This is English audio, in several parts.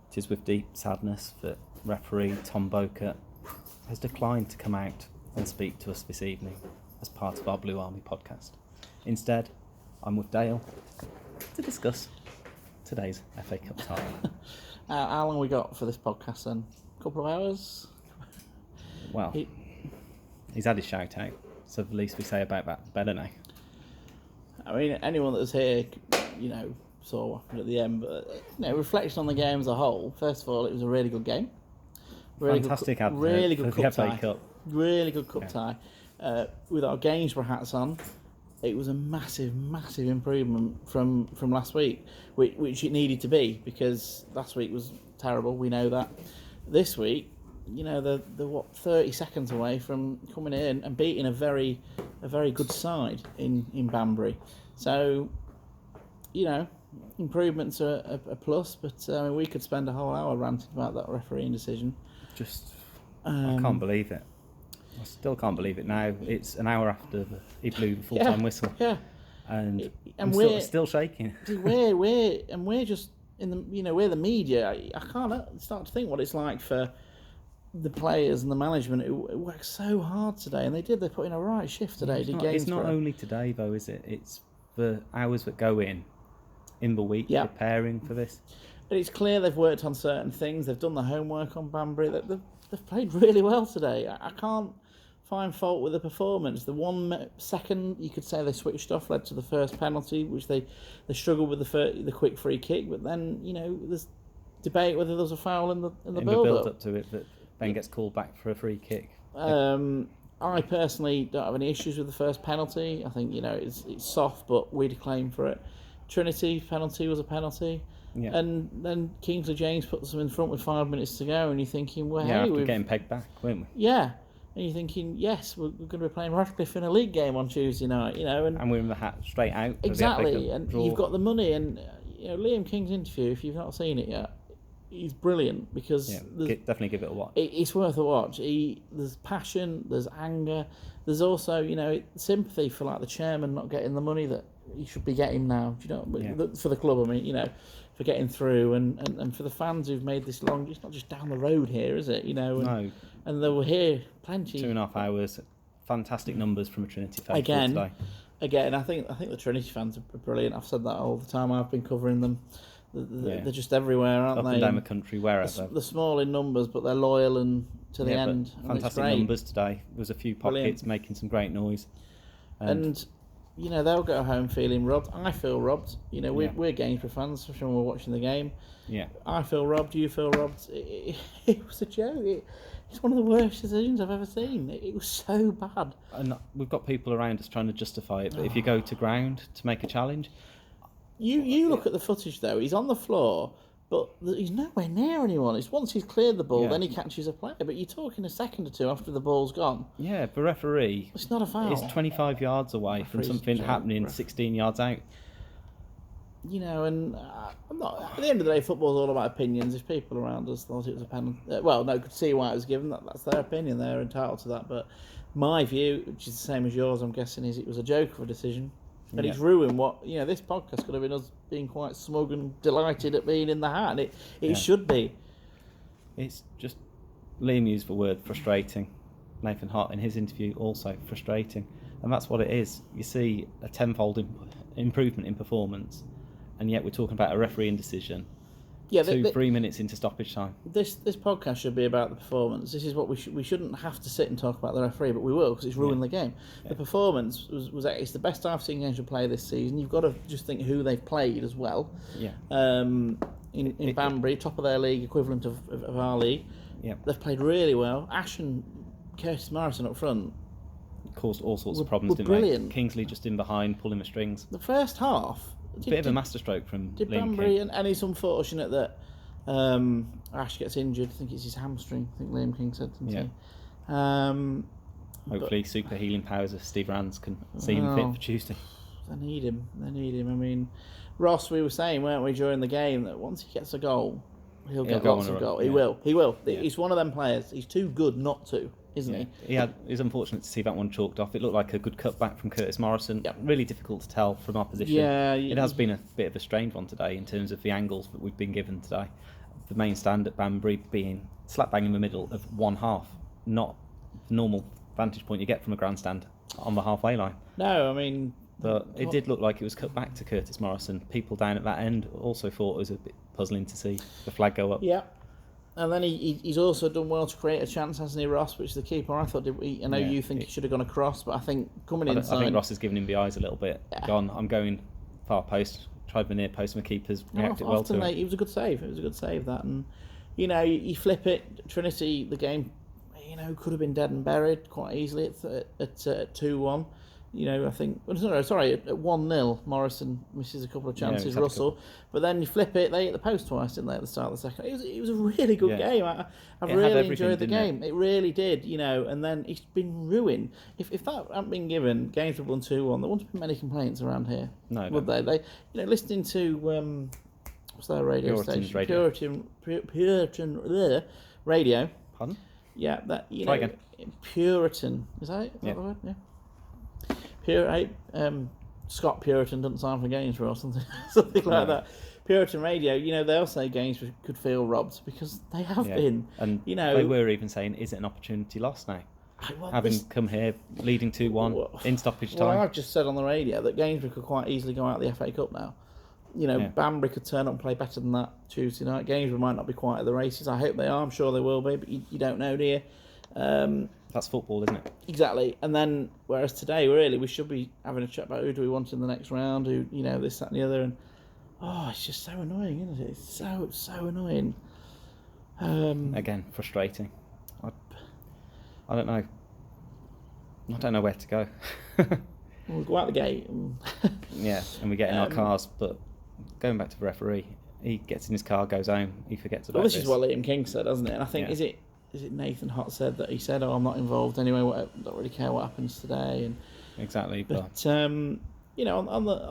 It is with deep sadness that referee Tom Bokert has declined to come out and speak to us this evening as part of our Blue Army podcast. Instead, I'm with Dale to discuss today's FA Cup tie. How long we got for this podcast then? A couple of hours? Well, he's had his shout out, so the least we say about that, the better now. I mean, anyone that was here, saw what happened at the end. But, reflection on the game as a whole. First of all, it was a really good game. Fantastic advert really good for cup the FA tie. Cup. Really good cup tie. With our Gainsborough hats on, it was a massive, massive improvement from last week, which it needed to be, because last week was terrible. We know that. This week, they're 30 seconds away from coming in and beating a very good side in Banbury. So, improvements are a plus, but we could spend a whole hour ranting about that refereeing decision. I can't believe it. I still can't believe it now. It's an hour after he blew the full-time whistle. Yeah. And we're still shaking. We're just in the we're the media. I can't start to think what it's like for the players and the management who worked so hard today, and they put in a right shift today. It's not only today though, is it? It's the hours that go in the week preparing for this. But it's clear they've worked on certain things. They've done the homework on Banbury. They've played really well today. I can't find fault with the performance. The 1 second you could say they switched off led to the first penalty, which they struggled with the quick free kick. But then there's debate whether there's a foul in the build-up to it that then gets called back for a free kick. I personally don't have any issues with the first penalty. I think it's soft, but we'd claim for it. Trinity penalty was a penalty. Yeah. And then Kingsley James puts them in front with 5 minutes to go, and you're thinking, well, after getting pegged back, weren't we? Yeah, and you're thinking, yes, we're going to be playing Radcliffe in a league game on Tuesday night, and we're in the hat straight out. Exactly, and you've got the money, and Liam King's interview, if you've not seen it yet, he's brilliant, because definitely give it a watch. It's worth a watch. There's passion, there's anger, there's also sympathy for the chairman not getting the money that he should be getting now. For the club, I mean, for getting through, and for the fans who've made this long. It's not just down the road here, is it? No. And they were here plenty. 2.5 hours. Fantastic numbers from a Trinity fan today. Again, I think the Trinity fans are brilliant. I've said that all the time I've been covering them. They're just everywhere, aren't they? Up and down the country, wherever. They're small in numbers, but they're loyal and to the end. Fantastic numbers today. There was a few pockets making some great noise. And they'll go home feeling robbed. I feel robbed. We're Gainsborough fans when we're watching the game. Yeah. I feel robbed. You feel robbed. It was a joke. It's one of the worst decisions I've ever seen. It was so bad. And we've got people around us trying to justify it. But if you go to ground to make a challenge, you look at the footage though. He's on the floor, but he's nowhere near anyone. It's once he's cleared the ball, then he catches a player. But you're talking a second or two after the ball's gone. Yeah, the referee. It's not a foul. It's 25 yards away from something happening 16 yards out. And I'm not. At the end of the day, football's all about opinions. If people around us thought it was a penalty, could see why it was given. That's their opinion. They're entitled to that. But my view, which is the same as yours, I'm guessing, is it was a joke of a decision. And it's ruined what this podcast could have been us being quite smug and delighted at being in the hat. And it should be. It's just Liam used the word frustrating. Nathan Hart in his interview also frustrating, and that's what it is. You see a tenfold improvement in performance, and yet we're talking about a refereeing decision. Yeah, 3 minutes into stoppage time. This podcast should be about the performance. This is what we shouldn't have to sit and talk about the referee, but we will, because it's ruined the game. Yeah. The performance was it's the best I've seen Gainsborough play this season. You've got to just think who they've played as well. Yeah. In Banbury, top of their league, equivalent of our league. Yeah. They've played really well. Ash and Curtis Morrison up front caused all sorts of problems, didn't brilliant. They? Kingsley just in behind, pulling the strings. The first half. Bit of a masterstroke from Liam Banbury, and he's unfortunate that Ash gets injured. I think it's his hamstring. I think Liam King said, didn't he? Hopefully, super healing powers of Steve Rands can see him fit for Tuesday. They need him. I mean, Ross, we were saying, weren't we, during the game, that once he gets a goal, he'll get lots of goals. Yeah. He will. Yeah. He's one of them players. He's too good not to, isn't he? It was unfortunate to see that one chalked off. It looked like a good cutback from Curtis Morrison. Yep. Really difficult to tell from our position. Yeah, it has been a bit of a strange one today in terms of the angles that we've been given today. the main stand at Banbury being slap bang in the middle of one half, not the normal vantage point you get from a grandstand on the halfway line. No, I mean, But it did look like it was cut back to Curtis Morrison. People down at that end also thought it was a bit puzzling to see the flag go up. yeah. And then he's also done well to create a chance, hasn't he, Ross? Which is the keeper. I thought, I know you think he should have gone across, but I think coming inside. I think Ross has given him the eyes a little bit. Yeah. Gone, I'm going far post, tried the near post, and the keeper's reacted well to it. It was a good save. It was a good save, that. And, you flip it, Trinity, the game, could have been dead and buried quite easily at 2-1. I think, at 1-0, Morrison misses a couple of chances, Russell. But then you flip it, they hit the post twice, didn't they, at the start of the second? It was a really good game. I've really enjoyed the game. It really did, and then it's been ruined. If that hadn't been given, games would have won 2-1. There wouldn't have been many complaints around here, would they? Listening to, what's their radio Puritan's station? Radio. Puritan Radio. Pardon? Yeah, that, Try again. Puritan. Is that it? Is that the word? Yeah. Scott Puritan doesn't sign for Gainsborough or something like that. Puritan Radio, they'll say Gainsborough could feel robbed because they have been. And they were even saying, is it an opportunity lost now? Having come here, leading 2-1 in stoppage time. Well, I've just said on the radio that Gainsborough could quite easily go out of the FA Cup now. Banbury could turn up and play better than that Tuesday night. Gainsborough might not be quite at the races. I hope they are. I'm sure they will be, but you don't know, do you? That's football, isn't it? Exactly. And then, whereas today, really, we should be having a chat about who do we want in the next round, who, this, that, and the other. And, it's just so annoying, isn't it? It's so annoying. Again, frustrating. I don't know. I don't know where to go. We'll go out the gate. And and we get in our cars, but going back to the referee, he gets in his car, goes home, he forgets about this is what Liam King said, hasn't it? And I think, is it Nathan Hott said that he said, I'm not involved anyway, don't really care what happens today. And exactly. But on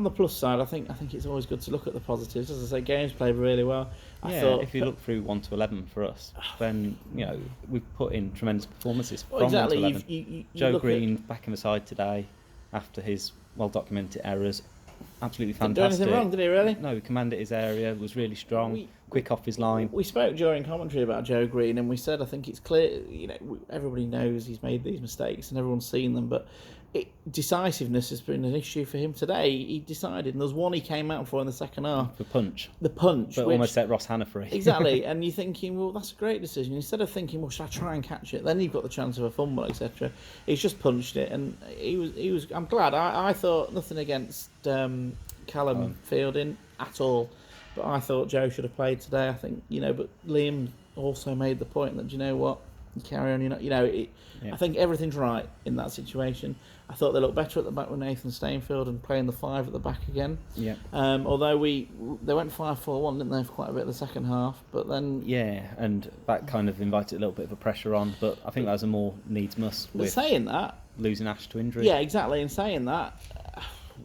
the plus side, I think it's always good to look at the positives. As I say, games played really well. I thought, if you look through 1 to 11 for us, then we've put in tremendous performances from 1 to 11. Joe Green back in the side today after his well-documented errors. Absolutely fantastic. Didn't do anything wrong, did he, really? No, he commanded his area, was really strong, quick off his line. We spoke during commentary about Joe Green, and we said, I think it's clear, everybody knows he's made these mistakes and everyone's seen them, but decisiveness has been an issue for him today. He decided, and there was one he came out for in the second half. The punch. But almost set Ross Hannah free. Exactly, and you're thinking, well, that's a great decision. Instead of thinking, well, should I try and catch it? Then you've got the chance of a fumble, etc. He's just punched it, and he was. I'm glad. I thought nothing against Callum Fielding at all, but I thought Joe should have played today. I think, but Liam also made the point that, you know what, you carry on. I think everything's right in that situation. I thought they looked better at the back with Nathan Stainfield and playing the 5 at the back again. Yeah. Although they went 5-4-1, didn't they, for quite a bit of the second half? But then and that kind of invited a little bit of a pressure on. But I think that was a more needs must. With saying that, losing Ash to injury. Yeah, exactly. And saying that,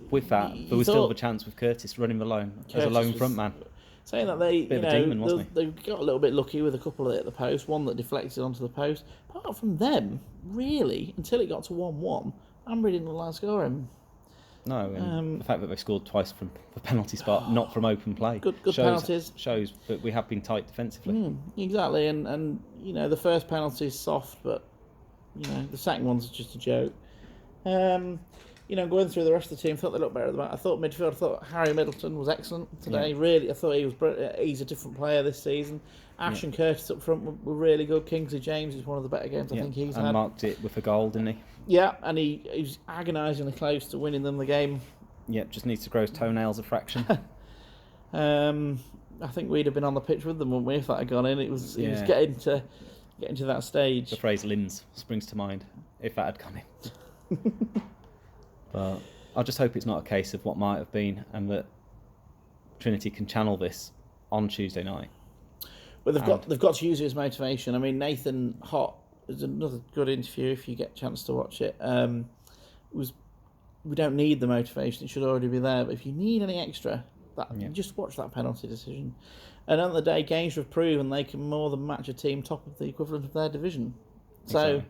with that, there was still the chance with Curtis running the lone as a lone front man. Saying that they, bit of a demon, wasn't they got a little bit lucky with a couple that hit the post, one that deflected onto the post. Apart from them, really, until it got to 1-1, Banbury didn't allow scoring. No, and the fact that they scored twice from the penalty spot, not from open play, good penalties, shows that we have been tight defensively. Exactly, and the first penalty is soft, but the second one's just a joke. Going through the rest of the team, thought they looked better at the back. I thought midfield. I thought Harry Middleton was excellent today. Yeah. Really, I thought he's a different player this season. Ash and Curtis up front were really good. Kingsley James is one of the better games I think he's had. And marked it with a goal, didn't he? Yeah, and he was agonisingly close to winning them the game. Yep, just needs to grow his toenails a fraction. I think we'd have been on the pitch with them, wouldn't we, if that had gone in? It was getting to that stage. The phrase "limbs" springs to mind if that had gone in. But I just hope it's not a case of what might have been, and that Trinity can channel this on Tuesday night. Well, they've got to use it as motivation. I mean, Nathan Hott is another good interview if you get a chance to watch it. We don't need the motivation; it should already be there. But if you need any extra, just watch that penalty decision. And at the end of the day, Gainsborough have proven they can more than match a team top of the equivalent of their division. Exactly.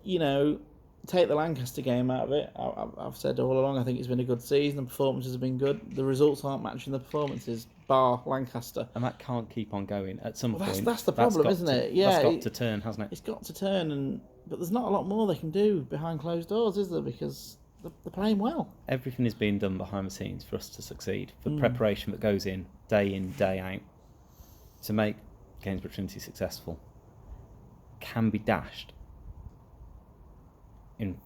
So, take the Lancaster game out of it. I've said all along, I think it's been a good season. The performances have been good. The results aren't matching the performances. bar Lancaster. And that can't keep on going. At some Well, point, that's the problem, got isn't to- it? Yeah, that's got it- to turn, hasn't it? It's got to turn, but there's not a lot more they can do behind closed doors, is there? Because they're playing well. Everything is being done behind the scenes for us to succeed. For Mm. preparation that goes in, day out, to make Gainsborough Trinity successful, can be dashed in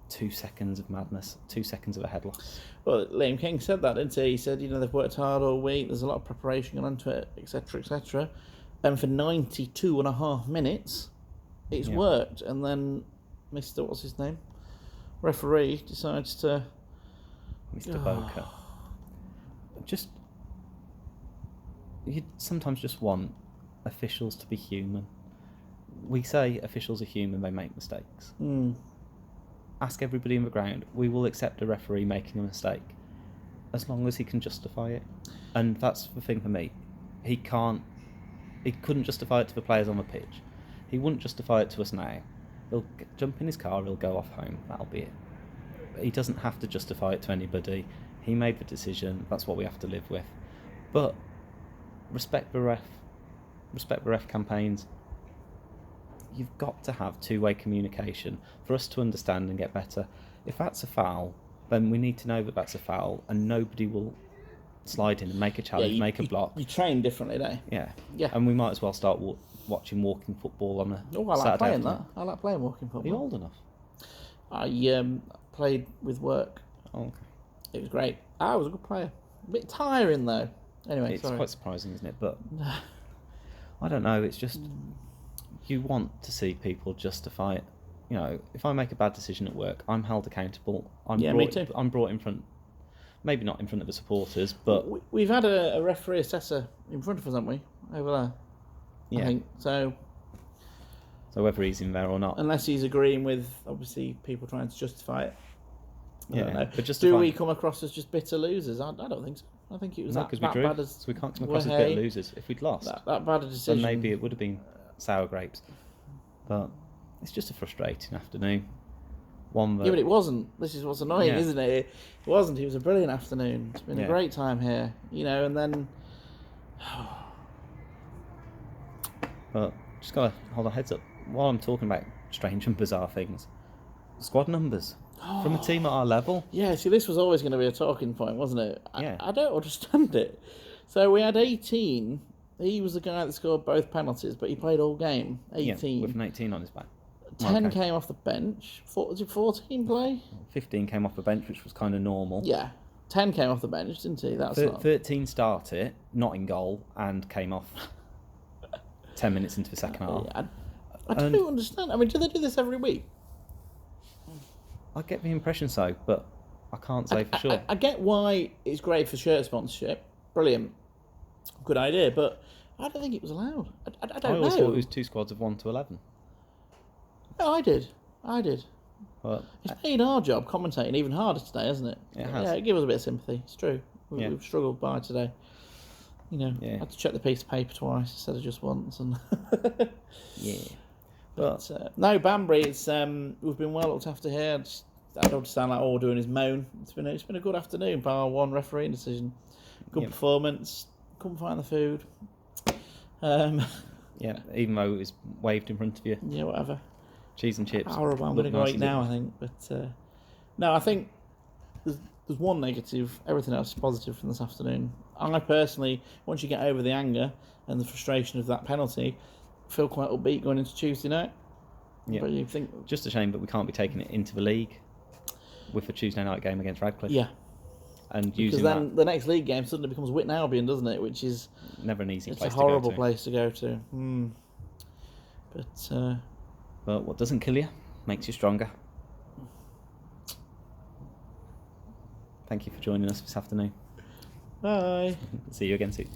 2 seconds of madness, 2 seconds of a head loss. Well, Liam King said that, didn't he? He said, they've worked hard all week, there's a lot of preparation gone into it, etc., etc. And for 92 and a half minutes, it's Yeah. worked. And then Mr. What's his name? Referee decides to... Mr. Boker. Just, you sometimes just want officials to be human. We say officials are human, they make mistakes. Mm. Ask everybody in the ground, we will accept a referee making a mistake as long as he can justify it. And that's the thing for me. He couldn't justify it to the players on the pitch. He wouldn't justify it to us now. He'll jump in his car, he'll go off home, that'll be it. He doesn't have to justify it to anybody. He made the decision, that's what we have to live with. But respect the ref campaigns. You've got to have two-way communication for us to understand and get better. If that's a foul, then we need to know that that's a foul, and nobody will slide in and make a challenge, make a block. You train differently, don't you? Yeah. Yeah. And we might as well start watching walking football on a Oh, I like Saturday playing afternoon. that. I like playing walking Are you football. old enough? I played with work. Oh, okay. It was great. I was a good player. A bit tiring, though. Anyway, It's sorry. quite surprising, isn't it? But I don't know. It's just you want to see people justify it. If I make a bad decision at work, I'm held accountable. Me too. I'm brought in front, maybe not in front of the supporters, but We've had a referee assessor in front of us, haven't we? Over there. yeah. I think. So whether he's in there or not, unless he's agreeing with, obviously, people trying to justify it. I don't know. But Do we come across as just bitter losers? I don't think so. I think it was No, that because we drew, bad as... so we can't come across as bitter losers. If we'd lost, That bad a decision. then maybe it would have been sour grapes. But it's just a frustrating afternoon. One that Yeah, but it wasn't. This is what's annoying, Yeah. isn't it? It wasn't. It was a brilliant afternoon. It's been a Yeah. great time here, and then... But just gotta hold our heads up while I'm talking about strange and bizarre things. Squad numbers from a team at our level. Yeah, see, this was always going to be a talking point, wasn't it? Yeah. I don't understand it. So we had 18. He was the guy that scored both penalties, but he played all game. 18. Yeah, with an 18 on his back. 10 Okay. came off the bench. Did 14 play? 15 came off the bench, which was kind of normal. Yeah. 10 came off the bench, didn't he? That's not... 13 started, not in goal, and came off 10 minutes into the second half. Yeah, I don't understand. I mean, do they do this every week? I get the impression so, but I can't say for sure. I get why it's great for shirt sponsorship. Brilliant. Good idea, but I don't think it was allowed. I don't I know. always thought it was two squads of 1 to 11. No, I did. But It's made our job commentating even harder today, hasn't it? It has. Yeah, give us a bit of sympathy. It's true. Yeah. We've struggled by today. Yeah. I had to check the piece of paper twice instead of just once. And yeah. but no, Banbury. It's we've been well looked after here. I don't sound like all we're doing is moan. It's been a good afternoon. Bar one refereeing decision. Good Yep. performance. Couldn't find the food. Yeah, even though it was waved in front of you. Yeah, whatever. Cheese and chips. Horrible. I'm going to look go nice eat as now, it- I think. But no, I think there's one negative. Everything else is positive from this afternoon. I personally, once you get over the anger and the frustration of that penalty, feel quite upbeat going into Tuesday night. Yeah. But you think, Just a shame that we can't be taking it into the league with a Tuesday night game against Radcliffe. yeah, And because using then the next league game suddenly becomes Witton Albion, doesn't it? Which is that, never an easy it's place a to go horrible to. place to go to. But But what doesn't kill you makes you stronger. Thank you for joining us this afternoon. bye. See you again soon.